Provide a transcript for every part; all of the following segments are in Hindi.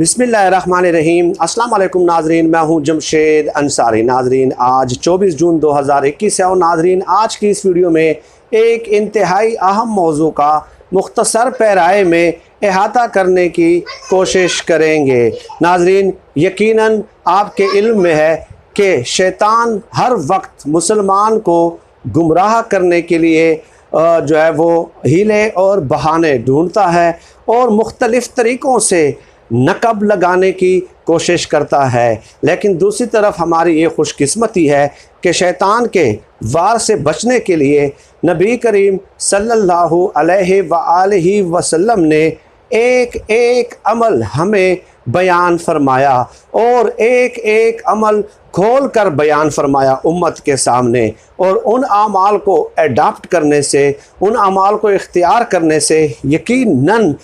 बिस्मिल्लाहिर्रहमानिर्रहीम। अस्सलाम वालेकुम नाजरीन, मैं हूं जमशेद अंसारी। नाजरीन, आज 24 जून 2021 है और नाजरीन आज की इस वीडियो में एक इंतहाई अहम मौजू का मुख्तसर पैराए में अहाता करने की कोशिश करेंगे। नाजरीन, यकीनन आपके इल्म में है कि शैतान हर वक्त मुसलमान को गुमराह करने के लिए जो है वो हीले और बहाने ढूंढता है और मुख्तलिफ़ तरीक़ों से नक़ब लगाने की कोशिश करता है। लेकिन दूसरी तरफ हमारी ये खुशकिस्मती है कि शैतान के वार से बचने के लिए नबी करीम सल्लल्लाहु अलैहि वसल्लम ने एक एक अमल हमें बयान फरमाया और एक एक अमल खोल कर बयान फरमाया उम्मत के सामने। और उन आमाल को एडाप्ट करने से, उन आमाल को इख्तियार करने से यकीनन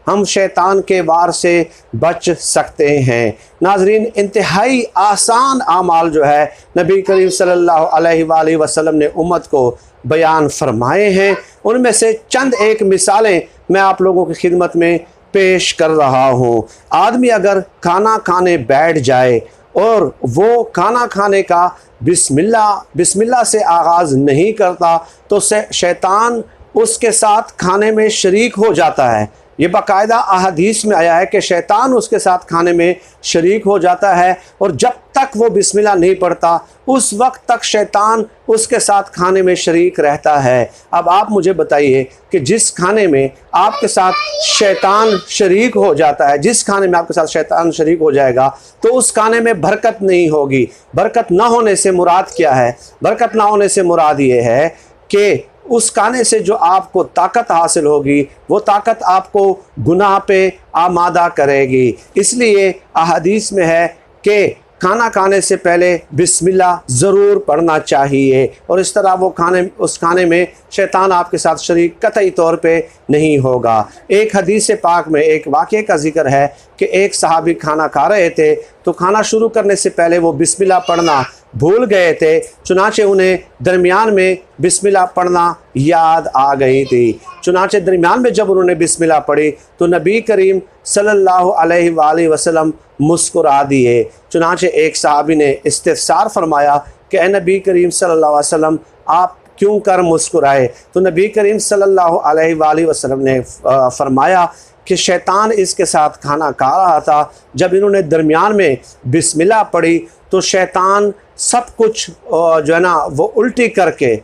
हम शैतान के वार से बच सकते हैं। नाजरीन, इंतहाई आसान आमाल जो है नबी करीम सल्लल्लाहु अलैहि वसल्लम ने उम्मत को बयान फरमाए हैं। उनमें से चंद एक मिसालें मैं आप लोगों की खिदमत में पेश कर रहा हूँ। आदमी अगर खाना खाने बैठ जाए और वो खाना खाने का बिस्मिल्लाह से आगाज़ नहीं करता तो शैतान उसके साथ खाने में शरीक हो जाता है। ये बाकायदा अहदीस में आया है कि शैतान उसके साथ खाने में शरीक हो जाता है और जब तक वो बिस्मिल्लाह नहीं पढ़ता उस वक्त तक शैतान उसके साथ खाने में शरीक रहता है। अब आप मुझे बताइए कि जिस खाने में आपके साथ शैतान शरीक हो जाता है, जिस खाने में आपके साथ शैतान शरीक हो जाएगा तो उस खाने में बरकत नहीं होगी। बरकत ना होने से मुराद क्या है? बरकत ना होने से मुराद ये है कि उस खाने से जो आपको ताकत हासिल होगी वो ताकत आपको गुनाह पे आमादा करेगी। इसलिए अहदीस में है कि खाना खाने से पहले बिस्मिल्लाह ज़रूर पढ़ना चाहिए और इस तरह वो उस खाने में शैतान आपके साथ शरीक कतई तौर पे नहीं होगा। एक हदीस पाक में एक वाक़े का जिक्र है कि एक सहाबी खाना खा रहे थे तो खाना शुरू करने से पहले वो बिस्मिल्लाह पढ़ना भूल गए थे, चुनाचे उन्हें दरमियान में बिस्मिल्लाह पढ़ना याद आ गई थी। चुनाचे दरमियान में जब उन्होंने बिस्मिल्लाह पढ़ी तो नबी करीम सल्लल्लाहु अलैहि वसल्लम मुस्कुरा दिए। चुनाचे एक सहाबी ने इस्तिफ़सार फरमाया कि ए नबी करीम सल्लल्लाहु अलैहि वसल्लम, आप क्यों कर मुस्कुराए? तो नबी करीम सल्लल्लाहु अलैहि वसल्लम ने फरमाया कि शैतान इसके साथ खाना खा रहा था, जब इन्होंने दरमियान में बिस्मिल्लाह पढ़ी तो शैतान सब कुछ जो है ना वो उल्टी करके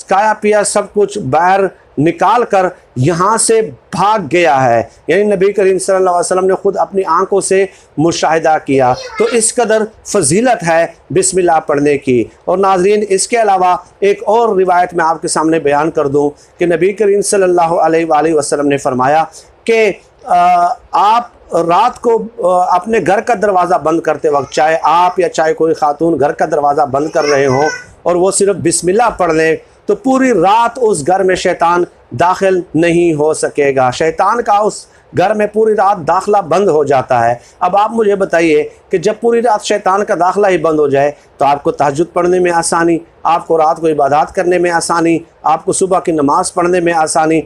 खाया पिया सब कुछ बाहर निकाल कर यहाँ से भाग गया है। यानी नबी करीम सल्लल्लाहु अलैहि वसल्लम ने ख़ुद अपनी आंखों से मुशाहिदा किया। तो इस कदर फजीलत है बिस्मिल्लाह पढ़ने की। और नाजरीन, इसके अलावा एक और रिवायत मैं आपके सामने बयान कर दूँ कि नबी करीम सल्लल्लाहु अलैहि वसल्लम ने फरमाया कि आप रात को अपने घर का दरवाज़ा बंद करते वक्त, चाहे आप या चाहे कोई खातून घर का दरवाज़ा बंद कर रहे हों और वो सिर्फ बिस्मिल्लाह पढ़ लें तो पूरी रात उस घर में शैतान दाखिल नहीं हो सकेगा। शैतान का उस घर में पूरी रात दाखला बंद हो जाता है। अब आप मुझे बताइए कि जब पूरी रात शैतान का दाखला ही बंद हो जाए तो आपको तहज्जुद पढ़ने में आसानी, आपको रात को इबादत करने में आसानी, आपको सुबह की नमाज़ पढ़ने में आसानी।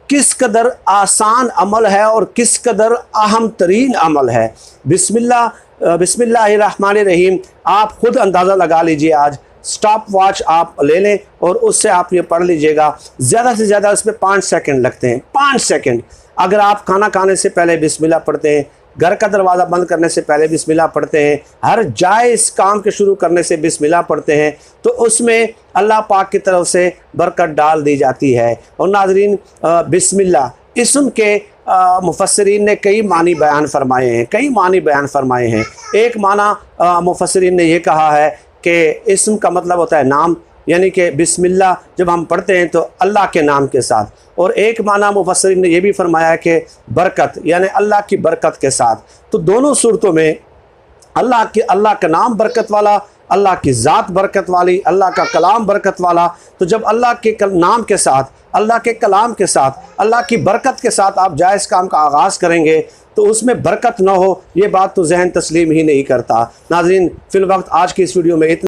किस कदर आसान अमल है और किस कदर अहम तरीन अमल है बिस्मिल्लाहिर्रहमानिर्रहीम। आप खुद अंदाज़ा लगा लीजिए, आज स्टॉप वॉच आप ले लें और उससे आप ये पढ़ लीजिएगा। ज़्यादा से ज़्यादा इसमें 5 सेकंड लगते हैं। 5 सेकंड अगर आप खाना खाने से पहले बिस्मिल्लाह पढ़ते हैं, घर का दरवाज़ा बंद करने से पहले बिस्मिल्लाह पढ़ते हैं, हर जायज़ काम के शुरू करने से बिस्मिल्लाह पढ़ते हैं तो उसमें अल्लाह पाक की तरफ से बरकत डाल दी जाती है। और नाजरीन, बिस्मिल्लाह इसम के मुफस्सिरीन ने कई मानी बयान फरमाए हैं, कई मानी बयान फरमाए हैं। एक माना मुफस्सिरीन ने यह कहा है कि इस्म का मतलब होता है नाम, यानी कि बिस्मिल्लाह जब हम पढ़ते हैं तो अल्लाह के नाम के साथ। और एक माना मुफस्सिरीन ने यह भी फरमाया है कि बरकत, यानी अल्लाह की बरकत के साथ। तो दोनों सूरतों में अल्लाह का नाम बरकत वाला, अल्लाह की ज़ात बरकत वाली, अल्लाह का कलाम बरकत वाला। तो जब अल्लाह के नाम के साथ, अल्लाह के कलाम के साथ, अल्लाह की बरकत के साथ आप जायज़ काम का आगाज़ करेंगे तो उसमें बरकत ना हो ये बात तो जहन तस्लीम ही नहीं करता। नाज़रीन, फ़िल वक्त आज की इस वीडियो में इतना